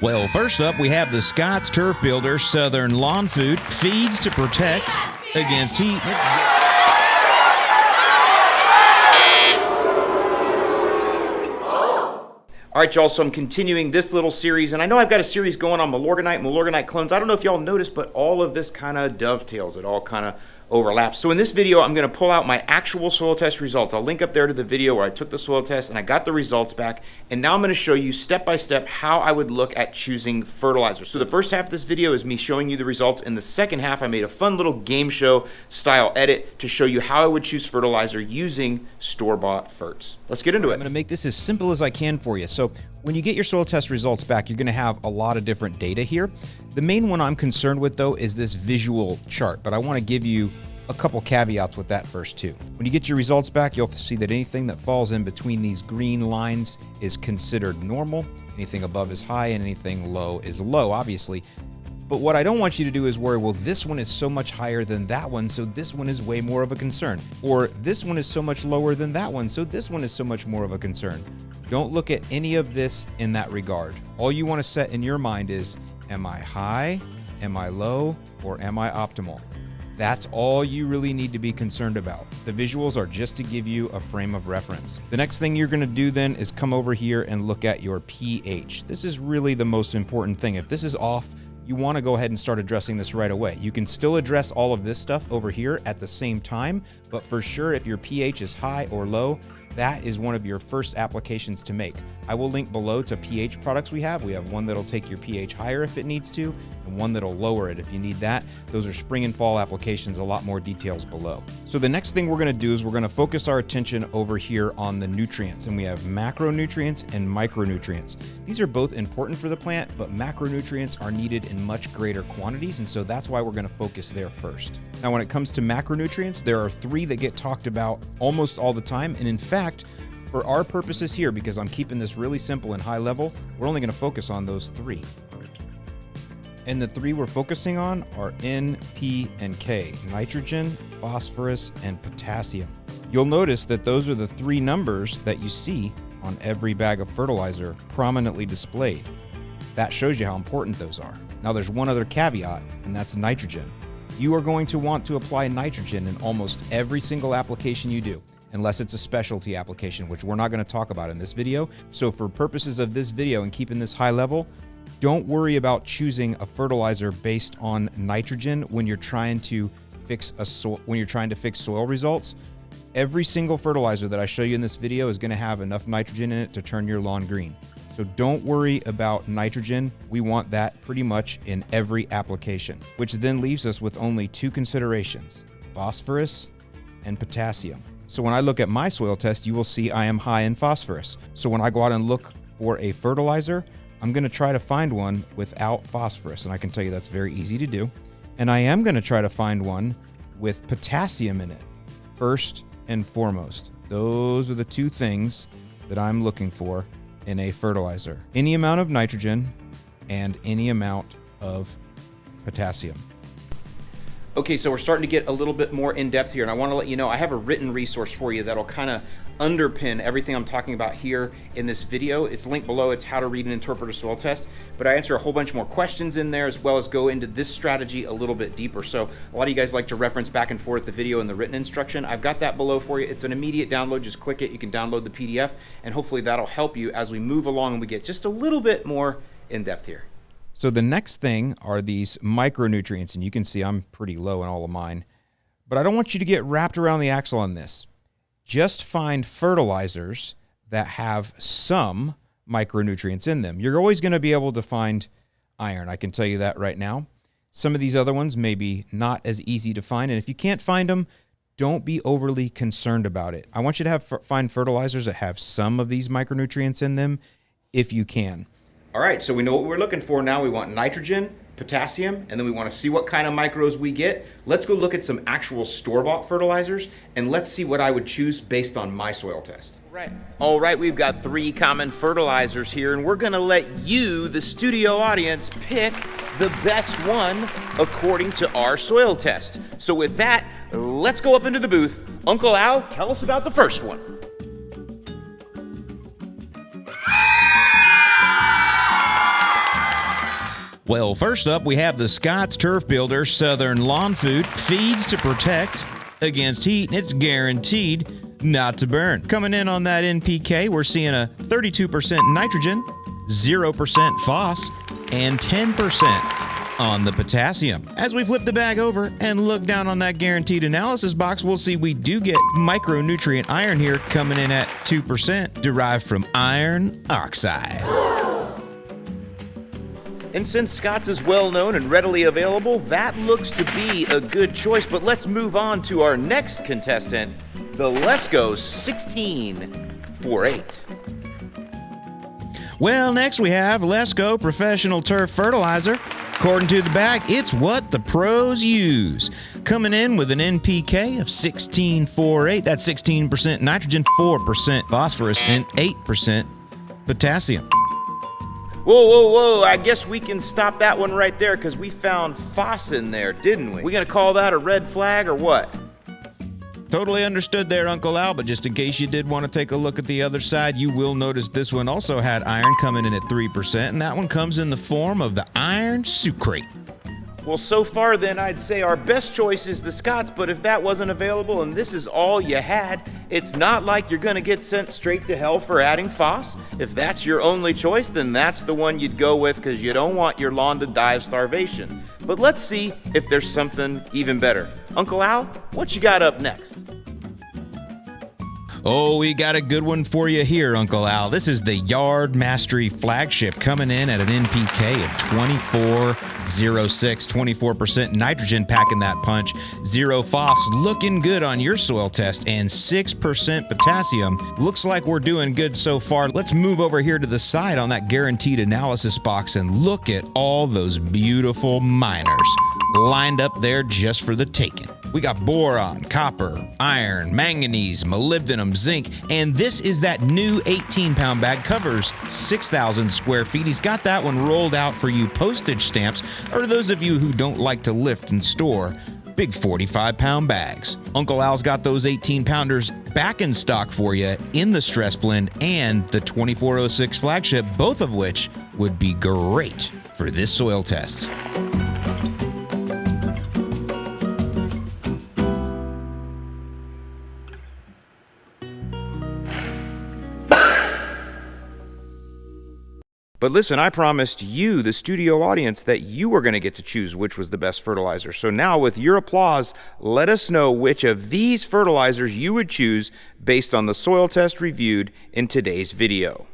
Well, first up, we have the Scott's Turf Builder Southern Lawn Food feeds to protect against heat. All right, y'all, so I'm continuing this little series, and I know I've got a series going on Milorganite clones. I don't know if y'all noticed, but all of this kind of dovetails. It all kind of overlaps. So in this video, I'm going to pull out my actual soil test results. I'll link up there to the video where I took the soil test and I got the results back. And now I'm going to show you step by step how I would look at choosing fertilizer. So the first half of this video is me showing you the results. In the second half, I made a fun little game show style edit to show you how I would choose fertilizer using store-bought ferts. Let's get into it. I'm going to make this as simple as I can for you. So when you get your soil test results back, you're going to have a lot of different data here. The main one I'm concerned with, though, is this visual chart, but I want to give you a couple caveats with that first, too. When you get your results back, you'll see that anything that falls in between these green lines is considered normal. Anything above is high and anything low is low, obviously. But what I don't want you to do is worry, well, this one is so much higher than that one, so this one is way more of a concern. Or this one is so much lower than that one, so this one is so much more of a concern. Don't look at any of this in that regard. All you want to set in your mind is, am I high, am I low, or am I optimal? That's all you really need to be concerned about. The visuals are just to give you a frame of reference. The next thing you're going to do then is come over here and look at your pH. This is really the most important thing. If this is off, you want to go ahead and start addressing this right away. You can still address all of this stuff over here at the same time, but for sure, if your pH is high or low, that is one of your first applications to make. I will link below to pH products we have. We have one that'll take your pH higher if it needs to, and one that'll lower it if you need that. Those are spring and fall applications, a lot more details below. So the next thing we're gonna do is we're gonna focus our attention over here on the nutrients, and we have macronutrients and micronutrients. These are both important for the plant, but macronutrients are needed in much greater quantities, and so that's why we're gonna focus there first. Now, when it comes to macronutrients, there are 3 that get talked about almost all the time, and in fact, for our purposes here, because I'm keeping this really simple and high level, we're only going to focus on those 3. And the 3 we're focusing on are N, P, and K: nitrogen, phosphorus, and potassium. You'll notice that those are the 3 numbers that you see on every bag of fertilizer prominently displayed. That shows you how important those are. Now, there's one other caveat, and that's nitrogen. You are going to want to apply nitrogen in almost every single application you do, unless it's a specialty application, which we're not going to talk about in this video. So for purposes of this video and keeping this high level, don't worry about choosing a fertilizer based on nitrogen when you're trying to fix soil results. Every single fertilizer that I show you in this video is going to have enough nitrogen in it to turn your lawn green. So don't worry about nitrogen. We want that pretty much in every application, which then leaves us with only 2 considerations: phosphorus and potassium. So when I look at my soil test, you will see I am high in phosphorus. So when I go out and look for a fertilizer, I'm going to try to find one without phosphorus. And I can tell you that's very easy to do. And I am going to try to find one with potassium in it, first and foremost. Those are the 2 things that I'm looking for in a fertilizer: any amount of nitrogen and any amount of potassium. Okay, so we're starting to get a little bit more in depth here, and I want to let you know I have a written resource for you that'll kind of underpin everything I'm talking about here in this video. It's linked below. It's how to read and interpret a soil test, but I answer a whole bunch more questions in there, as well as go into this strategy a little bit deeper. So a lot of you guys like to reference back and forth the video and the written instruction. I've got that below for you. It's an immediate download. Just click it. You can download the PDF, and hopefully that'll help you as we move along and we get just a little bit more in depth here. So the next thing are these micronutrients, and you can see I'm pretty low in all of mine, but I don't want you to get wrapped around the axle on this. Just find fertilizers that have some micronutrients in them. You're always going to be able to find iron. I can tell you that right now. Some of these other ones may be not as easy to find, and if you can't find them, don't be overly concerned about it. I want you to find fertilizers that have some of these micronutrients in them if you can. All right, so we know what we're looking for now. We want nitrogen, potassium, and then we want to see what kind of micros we get. Let's go look at some actual store-bought fertilizers, and let's see what I would choose based on my soil test. All right, we've got 3 common fertilizers here, and we're going to let you, the studio audience, pick the best one according to our soil test. So with that, let's go up into the booth. Uncle Al, tell us about the first one. Well, first up, we have the Scott's Turf Builder Southern Lawn Food. Feeds to protect against heat, and it's guaranteed not to burn. Coming in on that NPK, we're seeing a 32% nitrogen, 0% phos, and 10% on the potassium. As we flip the bag over and look down on that guaranteed analysis box, we'll see we do get micronutrient iron here coming in at 2%, derived from iron oxide. And since Scott's is well known and readily available, that looks to be a good choice. But let's move on to our next contestant, the Lesco 1648. Well, next we have Lesco Professional Turf Fertilizer. According to the bag, it's what the pros use. Coming in with an NPK of 1648, that's 16% nitrogen, 4% phosphorus, and 8% potassium. Whoa, whoa, whoa, I guess we can stop that one right there because we found phos in there, didn't we? We gonna call that a red flag or what? Totally understood there, Uncle Al, but just in case you did want to take a look at the other side, you will notice this one also had iron coming in at 3%, and that one comes in the form of the iron sucrate. Well, so far then, I'd say our best choice is the Scott's, but if that wasn't available and this is all you had, it's not like you're gonna get sent straight to hell for adding phos. If that's your only choice, then that's the one you'd go with because you don't want your lawn to die of starvation. But let's see if there's something even better. Uncle Al, what you got up next? Oh, we got a good one for you here, Uncle Al. This is the Yard Mastery Flagship coming in at an NPK of 2406, 24% nitrogen packing that punch, 0 phos, looking good on your soil test, and 6% potassium. Looks like we're doing good so far. Let's move over here to the side on that guaranteed analysis box and look at all those beautiful miners lined up there just for the taking. We got boron, copper, iron, manganese, molybdenum, zinc, and this is that new 18-pound bag. Covers 6,000 square feet. He's got that one rolled out for you postage stamps, or those of you who don't like to lift and store big 45-pound bags. Uncle Al's got those 18-pounders back in stock for you in the Stress Blend and the 2406 Flagship, both of which would be great for this soil test. But listen, I promised you, the studio audience, that you were going to get to choose which was the best fertilizer. So now, with your applause, let us know which of these fertilizers you would choose based on the soil test reviewed in today's video.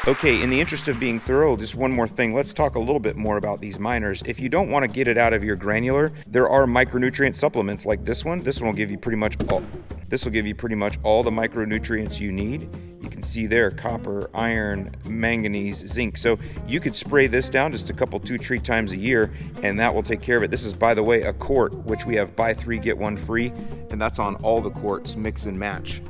Okay, in the interest of being thorough, just one more thing. Let's talk a little bit more about these miners. If you don't want to get it out of your granular, there are micronutrient supplements like this one. This one will give you pretty much all. This will give you pretty much all the micronutrients you need. You can see there copper, iron, manganese, zinc. So you could spray this down just a couple 2-3 times a year, and that will take care of it. This is, by the way, a quart, which we have buy 3 get 1 free, and that's on all the quarts, mix and match.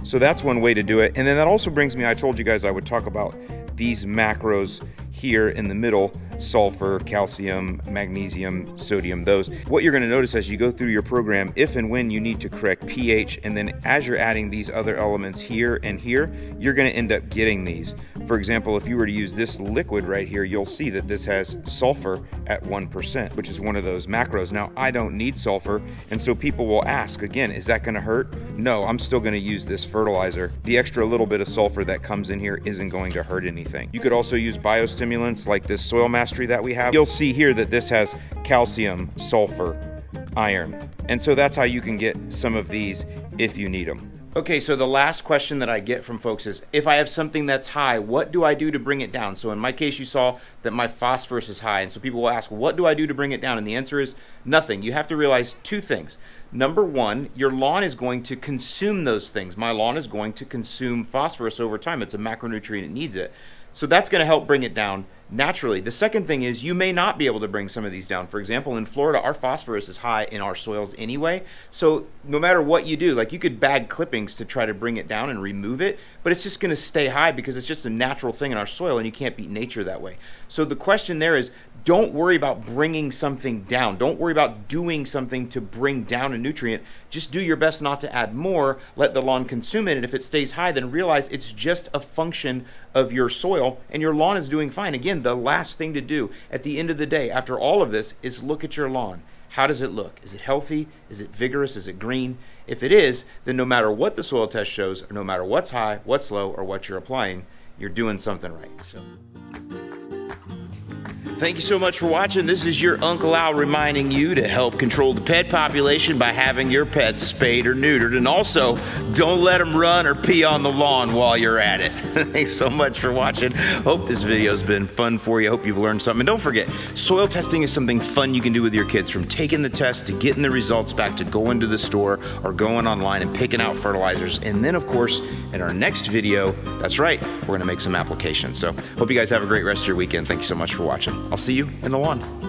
So that's one way to do it. And then that also brings me, I told you guys I would talk about these macros here in the middle. sulfur, calcium, magnesium, sodium, those. What you're going to notice as you go through your program, if and when you need to correct pH, and then as you're adding these other elements here and here, you're going to end up getting these. For example, if you were to use this liquid right here, you'll see that this has sulfur at 1%, which is one of those macros. Now, I don't need sulfur, and so people will ask, again, is that going to hurt? No, I'm still going to use this fertilizer. The extra little bit of sulfur that comes in here isn't going to hurt anything. You could also use biostimulants like this Soil Mastery that we have. You'll see here that this has calcium, sulfur, iron. And so that's how you can get some of these if you need them. Okay, so the last question that I get from folks is, if I have something that's high, what do I do to bring it down? So in my case, you saw that my phosphorus is high, and so people will ask, what do I do to bring it down? And the answer is nothing. You have to realize two things. Number one, your lawn is going to consume those things. My lawn is going to consume phosphorus over time. It's a macronutrient, it needs it. So that's going to help bring it down naturally. The second thing is you may not be able to bring some of these down. For example, in Florida, our phosphorus is high in our soils anyway. So no matter what you do, like you could bag clippings to try to bring it down and remove it, but it's just going to stay high because it's just a natural thing in our soil and you can't beat nature that way. So the question there is, don't worry about bringing something down. Don't worry about doing something to bring down a nutrient. Just do your best not to add more. Let the lawn consume it. And if it stays high, then realize it's just a function of your soil and your lawn is doing fine. Again, the last thing to do at the end of the day, after all of this, is look at your lawn. How does it look? Is it healthy? Is it vigorous? Is it green? If it is, then no matter what the soil test shows, or no matter what's high, what's low, or what you're applying, you're doing something right. So. Thank you so much for watching. This is your Uncle Al reminding you to help control the pet population by having your pets spayed or neutered. And also, don't let them run or pee on the lawn while you're at it. Thanks so much for watching. Hope this video's been fun for you. Hope you've learned something. And don't forget, soil testing is something fun you can do with your kids, from taking the test to getting the results back to going to the store or going online and picking out fertilizers. And then, of course, in our next video, that's right, we're going to make some applications. So hope you guys have a great rest of your weekend. Thank you so much for watching. I'll see you in the lawn.